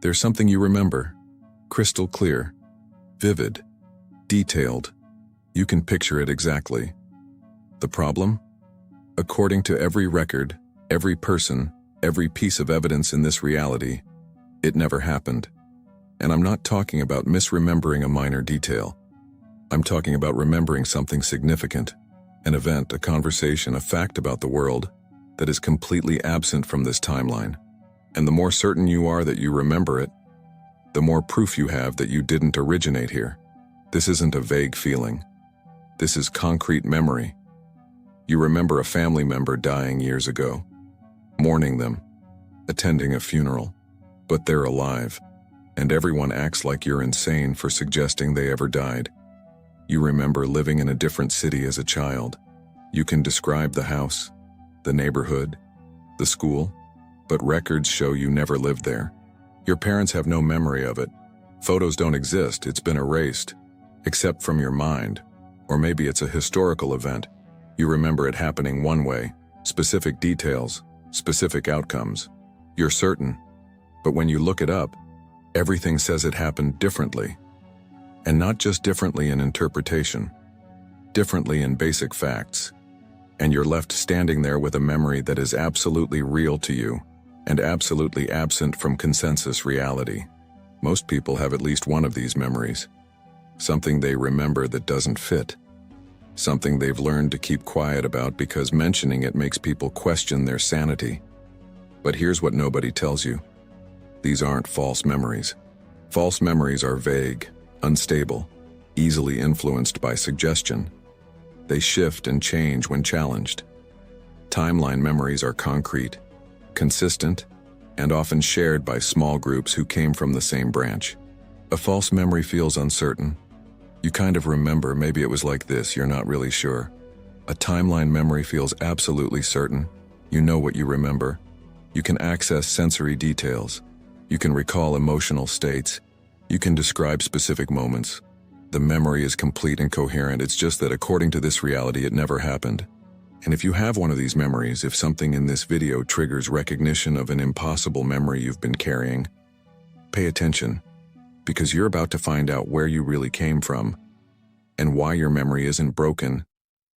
There's something you remember. Crystal clear, vivid, detailed. You can picture it exactly. The problem? According to every record, every person, every piece of evidence in this reality, it never happened. And I'm not talking about misremembering a minor detail. I'm talking about remembering something significant, an event, a conversation, a fact about the world that is completely absent from this timeline. And the more certain you are that you remember it, the more proof you have that you didn't originate here. This isn't a vague feeling. This is concrete memory. You remember a family member dying years ago, mourning them, attending a funeral, but they're alive, and everyone acts like you're insane for suggesting they ever died. You remember living in a different city as a child. You can describe the house, the neighborhood, the school, but records show you never lived there. Your parents have no memory of it. Photos don't exist, it's been erased, except from your mind. Or maybe it's a historical event. You remember it happening one way, specific details, specific outcomes. You're certain, but when you look it up, everything says it happened differently. And not just differently in interpretation, differently in basic facts. And you're left standing there with a memory that is absolutely real to you and absolutely absent from consensus reality. Most people have at least one of these memories. Something they remember that doesn't fit. Something they've learned to keep quiet about because mentioning it makes people question their sanity. But here's what nobody tells you. These aren't false memories. False memories are vague, unstable, easily influenced by suggestion. They shift and change when challenged. Timeline memories are concrete, consistent, and often shared by small groups who came from the same branch. A false memory feels uncertain. You kind of remember, maybe it was like this, you're not really sure. A timeline memory feels absolutely certain. You know what you remember. You can access sensory details. You can recall emotional states. You can describe specific moments. The memory is complete and coherent. It's just that according to this reality, it never happened. And if you have one of these memories, if something in this video triggers recognition of an impossible memory you've been carrying, pay attention, because you're about to find out where you really came from and why your memory isn't broken.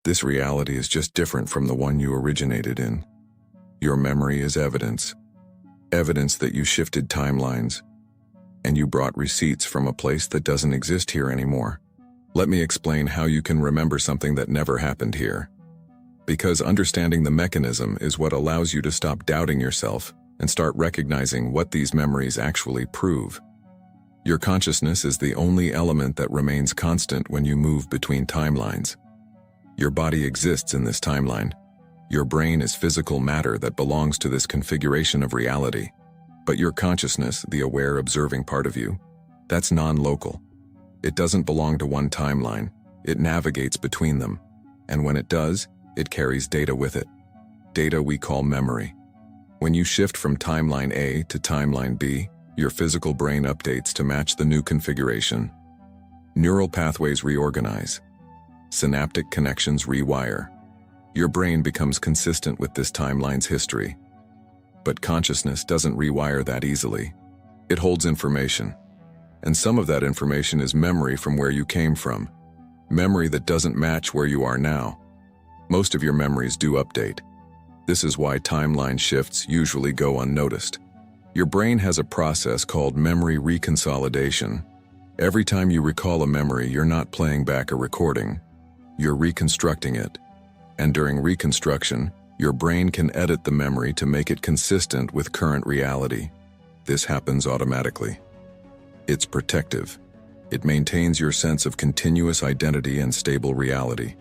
This reality is just different from the one you originated in. Your memory is evidence. Evidence that you shifted timelines, and you brought receipts from a place that doesn't exist here anymore. Let me explain how you can remember something that never happened here. Because understanding the mechanism is what allows you to stop doubting yourself and start recognizing what these memories actually prove. Your consciousness is the only element that remains constant when you move between timelines. Your body exists in this timeline. Your brain is physical matter that belongs to this configuration of reality. But your consciousness, the aware, observing part of you, that's non-local. It doesn't belong to one timeline. It navigates between them. And when it does, it carries data with it. Data we call memory. When you shift from timeline A to timeline B, your physical brain updates to match the new configuration. Neural pathways reorganize. Synaptic connections rewire. Your brain becomes consistent with this timeline's history. But consciousness doesn't rewire that easily. It holds information. And some of that information is memory from where you came from. Memory that doesn't match where you are now. Most of your memories do update. This is why timeline shifts usually go unnoticed. Your brain has a process called memory reconsolidation. Every time you recall a memory, you're not playing back a recording. You're reconstructing it. And during reconstruction, your brain can edit the memory to make it consistent with current reality. This happens automatically. It's protective. It maintains your sense of continuous identity and stable reality.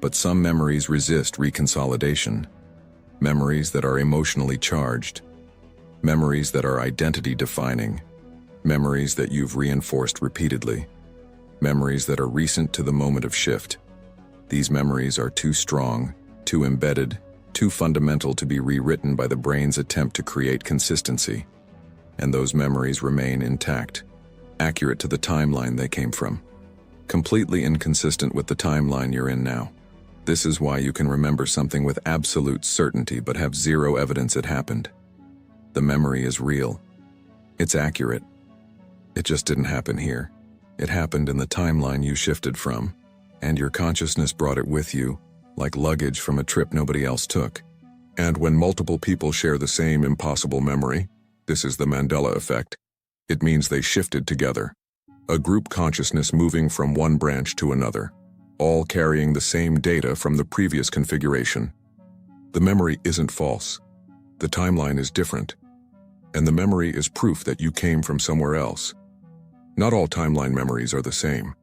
But some memories resist reconsolidation. Memories that are emotionally charged. Memories that are identity-defining. Memories that you've reinforced repeatedly. Memories that are recent to the moment of shift. These memories are too strong, too embedded, too fundamental to be rewritten by the brain's attempt to create consistency. And those memories remain intact, accurate to the timeline they came from, completely inconsistent with the timeline you're in now. This is why you can remember something with absolute certainty but have zero evidence it happened. The memory is real. It's accurate. It just didn't happen here. It happened in the timeline you shifted from, and your consciousness brought it with you, like luggage from a trip nobody else took. And when multiple people share the same impossible memory, this is the Mandela Effect, it means they shifted together. A group consciousness moving from one branch to another, all carrying the same data from the previous configuration. The memory isn't false. The timeline is different. And the memory is proof that you came from somewhere else. Not all timeline memories are the same.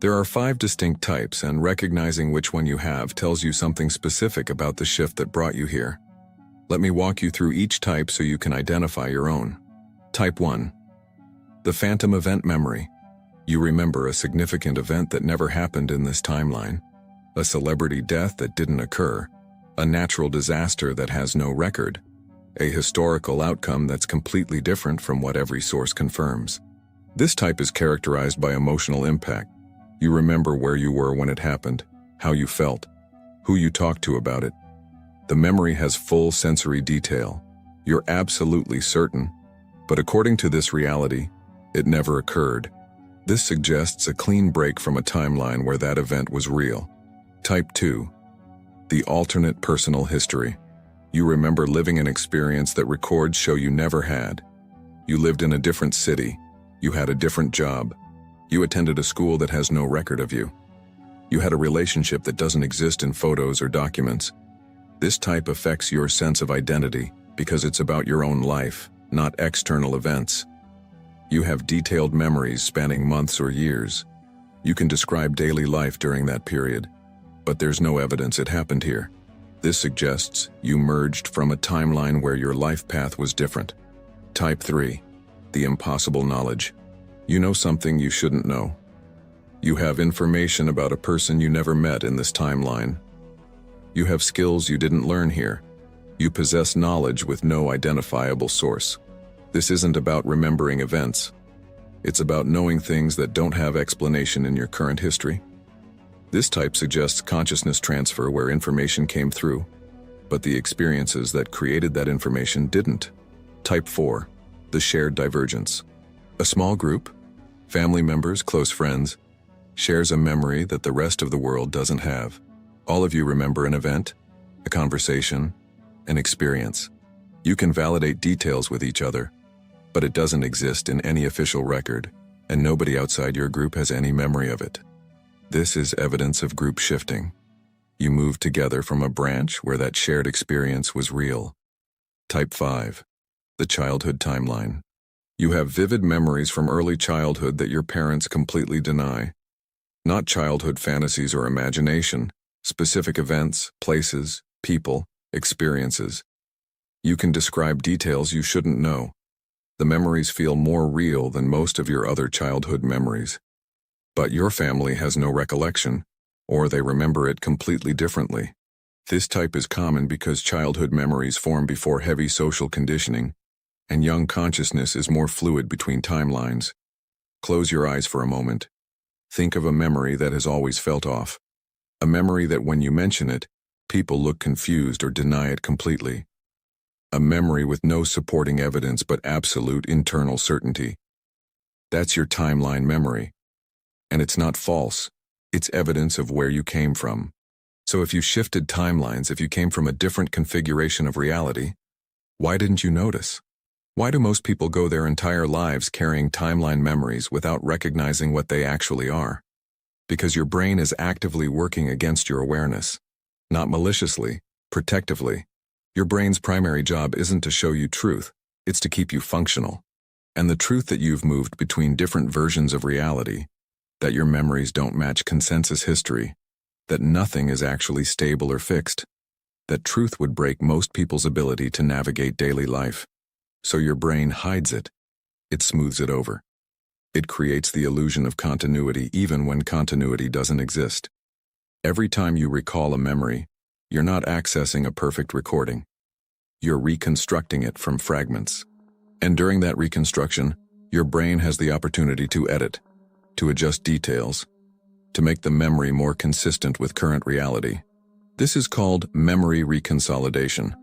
There are 5 distinct types, and recognizing which one you have tells you something specific about the shift that brought you here. Let me walk you through each type so you can identify your own. Type 1. The phantom event memory. You remember a significant event that never happened in this timeline, a celebrity death that didn't occur, a natural disaster that has no record, a historical outcome that's completely different from what every source confirms. This type is characterized by emotional impact. You remember where you were when it happened, how you felt, who you talked to about it. The memory has full sensory detail. You're absolutely certain, but according to this reality, it never occurred. This suggests a clean break from a timeline where that event was real. Type 2. The alternate personal history. You remember living an experience that records show you never had. You lived in a different city. You had a different job. You attended a school that has no record of you. You had a relationship that doesn't exist in photos or documents. This type affects your sense of identity because it's about your own life, not external events. You have detailed memories spanning months or years. You can describe daily life during that period, but there's no evidence it happened here. This suggests you merged from a timeline where your life path was different. Type 3. The impossible knowledge. You know something you shouldn't know. You have information about a person you never met in this timeline. You have skills you didn't learn here. You possess knowledge with no identifiable source. This isn't about remembering events. It's about knowing things that don't have explanation in your current history. This type suggests consciousness transfer where information came through, but the experiences that created that information didn't. Type 4. The shared divergence. A small group, family members, close friends, shares a memory that the rest of the world doesn't have. All of you remember an event, a conversation, an experience. You can validate details with each other, but it doesn't exist in any official record, and nobody outside your group has any memory of it. This is evidence of group shifting. You moved together from a branch where that shared experience was real. Type 5. The childhood timeline. You have vivid memories from early childhood that your parents completely deny. Not childhood fantasies or imagination, specific events, places, people, experiences. You can describe details you shouldn't know. The memories feel more real than most of your other childhood memories. But your family has no recollection, or they remember it completely differently. This type is common because childhood memories form before heavy social conditioning, and young consciousness is more fluid between timelines. Close your eyes for a moment. Think of a memory that has always felt off. A memory that when you mention it, people look confused or deny it completely. A memory with no supporting evidence but absolute internal certainty. That's your timeline memory. And it's not false. It's evidence of where you came from. So if you shifted timelines, if you came from a different configuration of reality, why didn't you notice? Why do most people go their entire lives carrying timeline memories without recognizing what they actually are? Because your brain is actively working against your awareness. Not maliciously, protectively. Your brain's primary job isn't to show you truth, it's to keep you functional. And the truth that you've moved between different versions of reality, that your memories don't match consensus history, that nothing is actually stable or fixed, that truth would break most people's ability to navigate daily life. So your brain hides it. It smooths it over. It creates the illusion of continuity even when continuity doesn't exist. Every time you recall a memory, you're not accessing a perfect recording. You're reconstructing it from fragments. And during that reconstruction, your brain has the opportunity to edit, to adjust details, to make the memory more consistent with current reality. This is called memory reconsolidation,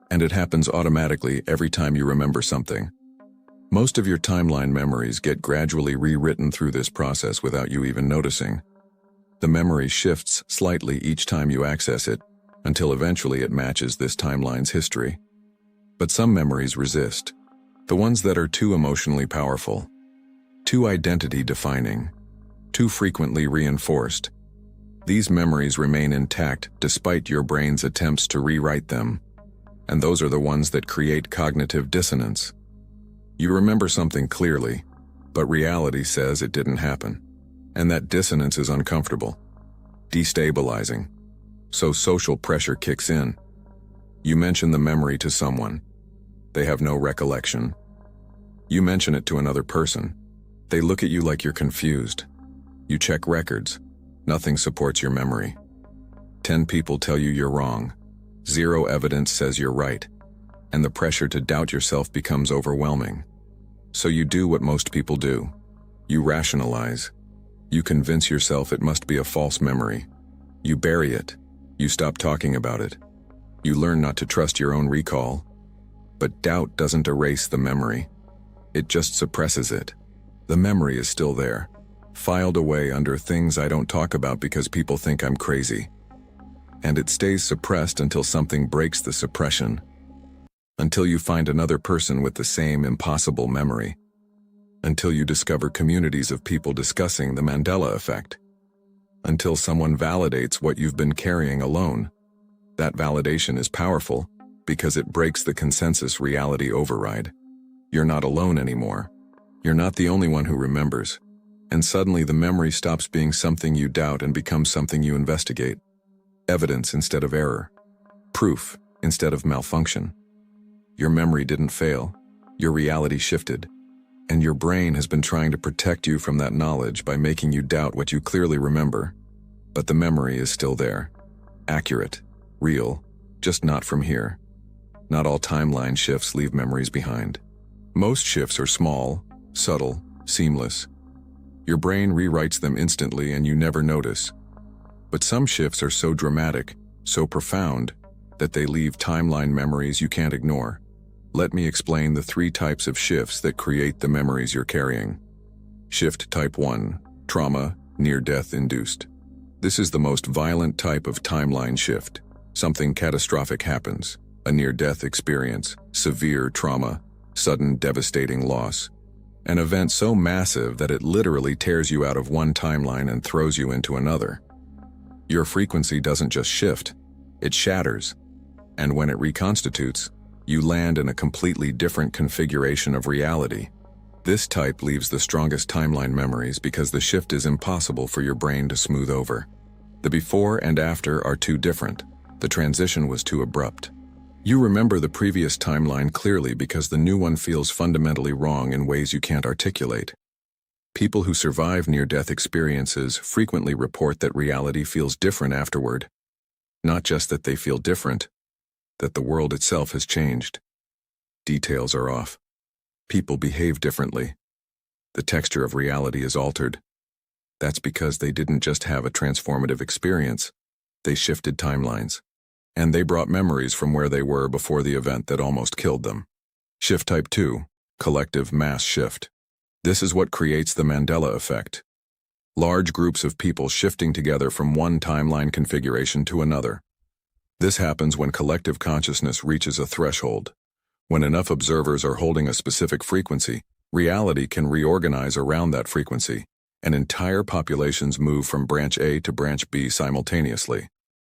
and it happens automatically every time you remember something. Most of your timeline memories get gradually rewritten through this process without you even noticing. The memory shifts slightly each time you access it, until eventually it matches this timeline's history. But some memories resist. The ones that are too emotionally powerful, too identity-defining, too frequently reinforced. These memories remain intact despite your brain's attempts to rewrite them, and those are the ones that create cognitive dissonance. You remember something clearly, but reality says it didn't happen, and that dissonance is uncomfortable, destabilizing. So social pressure kicks in. You mention the memory to someone. They have no recollection. You mention it to another person. They look at you like you're confused. You check records. Nothing supports your memory. 10 people tell you you're wrong. 0 evidence says you're right. And the pressure to doubt yourself becomes overwhelming. So you do what most people do. You rationalize. You convince yourself it must be a false memory. You bury it. You stop talking about it. You learn not to trust your own recall. But doubt doesn't erase the memory. It just suppresses it. The memory is still there, filed away under things I don't talk about because people think I'm crazy. And it stays suppressed until something breaks the suppression. Until you find another person with the same impossible memory. Until you discover communities of people discussing the Mandela Effect. Until someone validates what you've been carrying alone. That validation is powerful because it breaks the consensus reality override. You're not alone anymore. You're not the only one who remembers. And suddenly the memory stops being something you doubt and becomes something you investigate. Evidence instead of error. Proof instead of malfunction. Your memory didn't fail. Your reality shifted. And your brain has been trying to protect you from that knowledge by making you doubt what you clearly remember. But the memory is still there. Accurate. Real. Just not from here. Not all timeline shifts leave memories behind. Most shifts are small, subtle, seamless. Your brain rewrites them instantly and you never notice. But some shifts are so dramatic, so profound, that they leave timeline memories you can't ignore. Let me explain the 3 types of shifts that create the memories you're carrying. Shift Type 1, Trauma, Near-Death Induced. This is the most violent type of timeline shift. Something catastrophic happens, a near-death experience, severe trauma, sudden devastating loss. An event so massive that it literally tears you out of one timeline and throws you into another. Your frequency doesn't just shift, it shatters. And when it reconstitutes, you land in a completely different configuration of reality. This type leaves the strongest timeline memories because the shift is impossible for your brain to smooth over. The before and after are too different. The transition was too abrupt. You remember the previous timeline clearly because the new one feels fundamentally wrong in ways you can't articulate. People who survive near-death experiences frequently report that reality feels different afterward. Not just that they feel different, that the world itself has changed. Details are off. People behave differently. The texture of reality is altered. That's because they didn't just have a transformative experience, they shifted timelines. And they brought memories from where they were before the event that almost killed them. Shift Type 2, Collective Mass Shift. This is what creates the Mandela Effect. Large groups of people shifting together from one timeline configuration to another. This happens when collective consciousness reaches a threshold. When enough observers are holding a specific frequency, reality can reorganize around that frequency, and entire populations move from branch A to branch B simultaneously.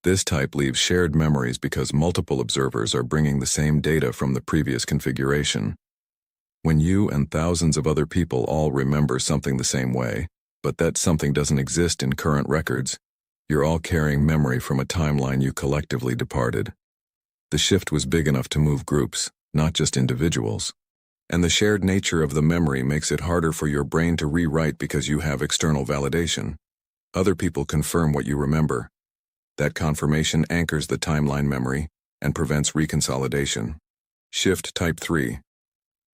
This type leaves shared memories because multiple observers are bringing the same data from the previous configuration. When you and thousands of other people all remember something the same way, but that something doesn't exist in current records, you're all carrying memory from a timeline you collectively departed. The shift was big enough to move groups, not just individuals. And the shared nature of the memory makes it harder for your brain to rewrite because you have external validation. Other people confirm what you remember. That confirmation anchors the timeline memory and prevents reconsolidation. Shift Type 3.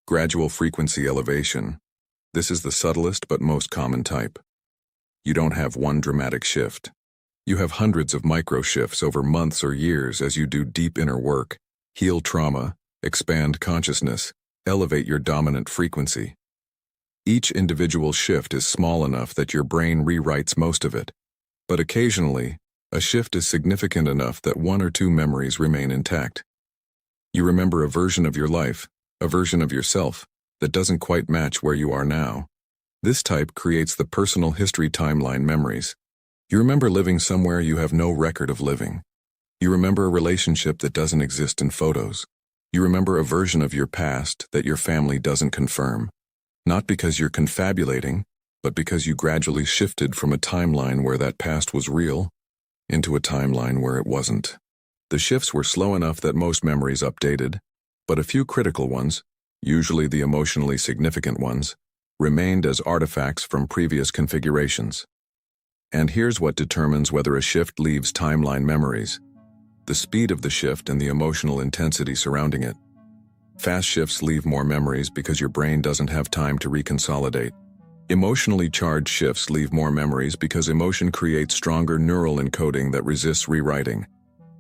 Gradual frequency elevation. This is the subtlest but most common type. You don't have one dramatic shift. You have hundreds of micro shifts over months or years as you do deep inner work, heal trauma, expand consciousness, Elevate your dominant frequency. Each individual shift is small enough that your brain rewrites most of it, but occasionally, a shift is significant enough that one or two memories remain intact. You remember a version of your life, a version of yourself, that doesn't quite match where you are now. This type creates the personal history timeline memories. You remember living somewhere you have no record of living. You remember a relationship that doesn't exist in photos. You remember a version of your past that your family doesn't confirm. Not because you're confabulating, but because you gradually shifted from a timeline where that past was real into a timeline where it wasn't. The shifts were slow enough that most memories updated, but a few critical ones, usually the emotionally significant ones, remained as artifacts from previous configurations. And here's what determines whether a shift leaves timeline memories: the speed of the shift and the emotional intensity surrounding it. Fast shifts leave more memories because your brain doesn't have time to reconsolidate. Emotionally charged shifts leave more memories because emotion creates stronger neural encoding that resists rewriting.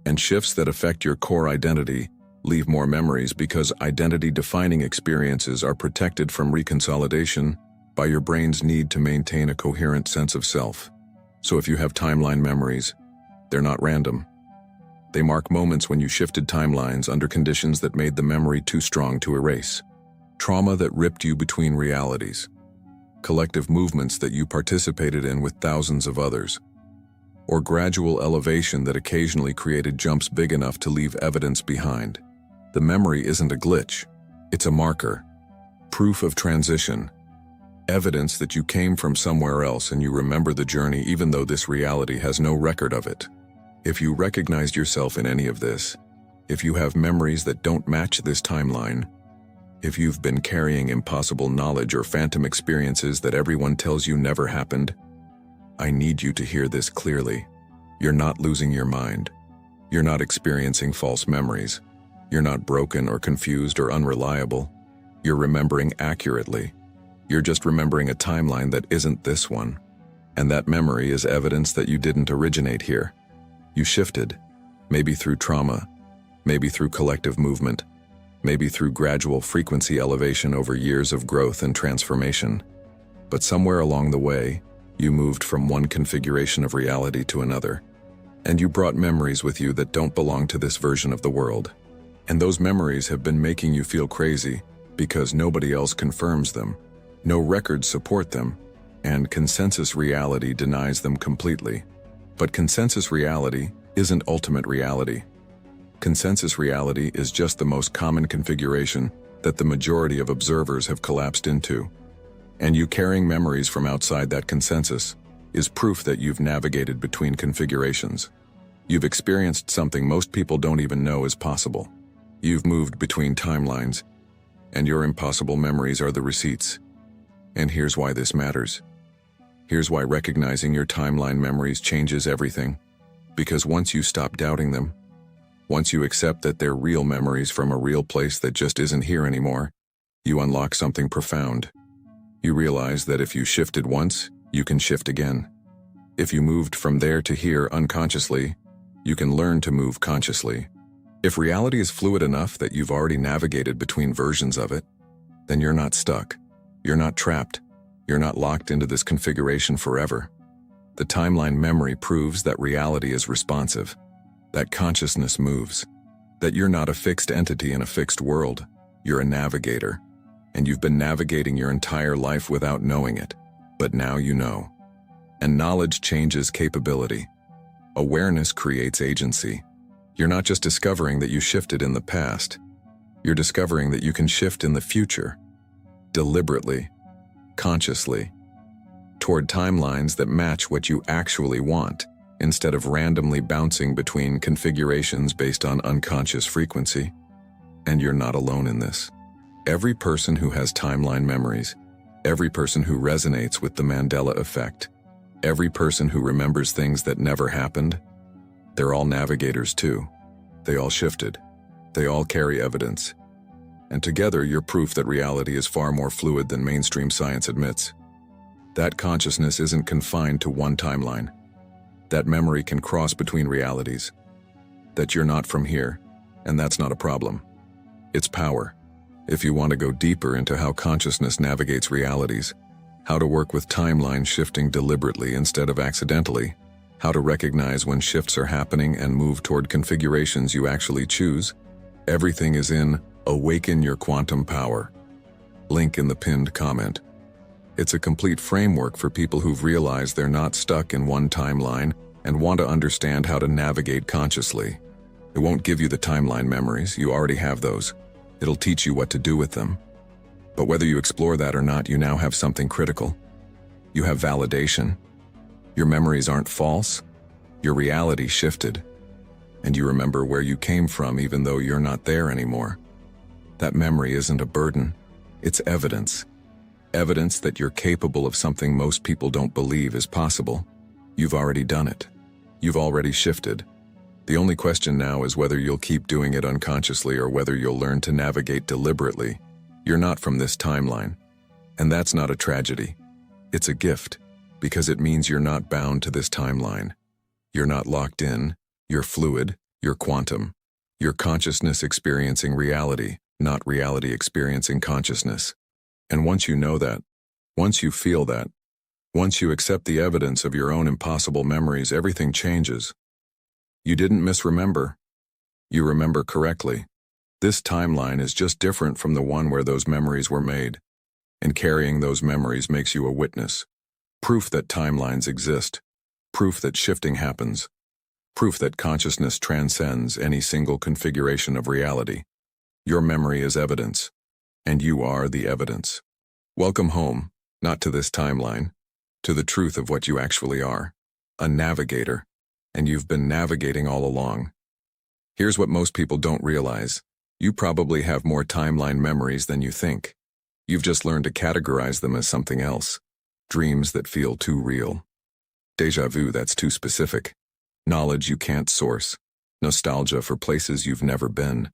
And shifts that affect your core identity leave more memories because identity-defining experiences are protected from reconsolidation by your brain's need to maintain a coherent sense of self. So if you have timeline memories, they're not random. They mark moments when you shifted timelines under conditions that made the memory too strong to erase. Trauma that ripped you between realities. Collective movements that you participated in with thousands of others. Or gradual elevation that occasionally created jumps big enough to leave evidence behind. The memory isn't a glitch. It's a marker. Proof of transition. Evidence that you came from somewhere else and you remember the journey even though this reality has no record of it. If you recognized yourself in any of this, if you have memories that don't match this timeline, if you've been carrying impossible knowledge or phantom experiences that everyone tells you never happened, I need you to hear this clearly. You're not losing your mind. You're not experiencing false memories. You're not broken or confused or unreliable. You're remembering accurately. You're just remembering a timeline that isn't this one. And that memory is evidence that you didn't originate here. You shifted, maybe through trauma, maybe through collective movement, maybe through gradual frequency elevation over years of growth and transformation. But somewhere along the way, you moved from one configuration of reality to another, and you brought memories with you that don't belong to this version of the world. And those memories have been making you feel crazy because nobody else confirms them, no records support them, and consensus reality denies them completely. But consensus reality isn't ultimate reality. Consensus reality is just the most common configuration that the majority of observers have collapsed into. And you carrying memories from outside that consensus is proof that you've navigated between configurations. You've experienced something most people don't even know is possible. You've moved between timelines, and your impossible memories are the receipts. And here's why this matters. Here's why recognizing your timeline memories changes everything. Because once you stop doubting them, once you accept that they're real memories from a real place that just isn't here anymore, you unlock something profound. You realize that if you shifted once, you can shift again. If you moved from there to here unconsciously, you can learn to move consciously. If reality is fluid enough that you've already navigated between versions of it, then you're not stuck. You're not trapped. You're not locked into this configuration forever. The timeline memory proves that reality is responsive, that consciousness moves, that you're not a fixed entity in a fixed world. You're a navigator, and you've been navigating your entire life without knowing it, but now you know. And knowledge changes capability. Awareness creates agency. You're not just discovering that you shifted in the past, you're discovering that you can shift in the future, deliberately, consciously, toward timelines that match what you actually want, instead of randomly bouncing between configurations based on unconscious frequency. And you're not alone in this. Every person who has timeline memories, every person who resonates with the Mandela Effect, every person who remembers things that never happened, they're all navigators too. They all shifted. They all carry evidence. And together you're proof that reality is far more fluid than mainstream science admits. That consciousness isn't confined to one timeline. That memory can cross between realities. That you're not from here, and that's not a problem. It's power. If you want to go deeper into how consciousness navigates realities, how to work with timeline shifting deliberately instead of accidentally, how to recognize when shifts are happening and move toward configurations you actually choose, everything is in Awaken Your Quantum Power. Link in the pinned comment. It's a complete framework for people who've realized they're not stuck in one timeline and want to understand how to navigate consciously. It won't give you the timeline memories, you already have those. It'll teach you what to do with them. But whether you explore that or not, you now have something critical. You have validation. Your memories aren't false. Your reality shifted. And you remember where you came from even though you're not there anymore. That memory isn't a burden. It's evidence. Evidence that you're capable of something most people don't believe is possible. You've already done it. You've already shifted. The only question now is whether you'll keep doing it unconsciously or whether you'll learn to navigate deliberately. You're not from this timeline. And that's not a tragedy. It's a gift, because it means you're not bound to this timeline. You're not locked in. You're fluid. You're quantum. You're consciousness experiencing reality, not reality experiencing consciousness. And once you know that, once you feel that, once you accept the evidence of your own impossible memories, everything changes. You didn't misremember. You remember correctly. This timeline is just different from the one where those memories were made. And carrying those memories makes you a witness. Proof that timelines exist. Proof that shifting happens. Proof that consciousness transcends any single configuration of reality. Your memory is evidence. And you are the evidence. Welcome home, not to this timeline, to the truth of what you actually are. A navigator. And you've been navigating all along. Here's what most people don't realize. You probably have more timeline memories than you think. You've just learned to categorize them as something else. Dreams that feel too real. Déjà vu that's too specific. Knowledge you can't source. Nostalgia for places you've never been.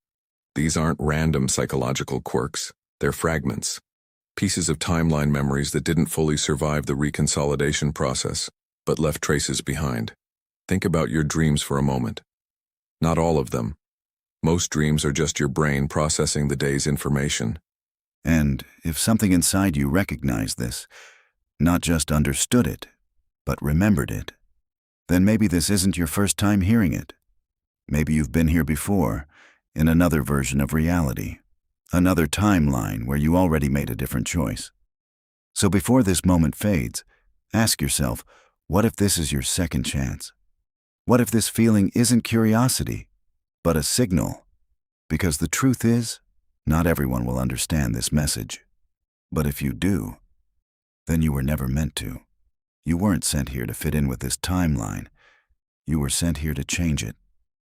These aren't random psychological quirks. They're fragments. Pieces of timeline memories that didn't fully survive the reconsolidation process, but left traces behind. Think about your dreams for a moment. Not all of them. Most dreams are just your brain processing the day's information. And if something inside you recognized this, not just understood it, but remembered it, then maybe this isn't your first time hearing it. Maybe you've been here before, in another version of reality, another timeline where you already made a different choice. So before this moment fades, ask yourself, what if this is your second chance? What if this feeling isn't curiosity, but a signal? Because the truth is, not everyone will understand this message. But if you do, then you were never meant to. You weren't sent here to fit in with this timeline. You were sent here to change it.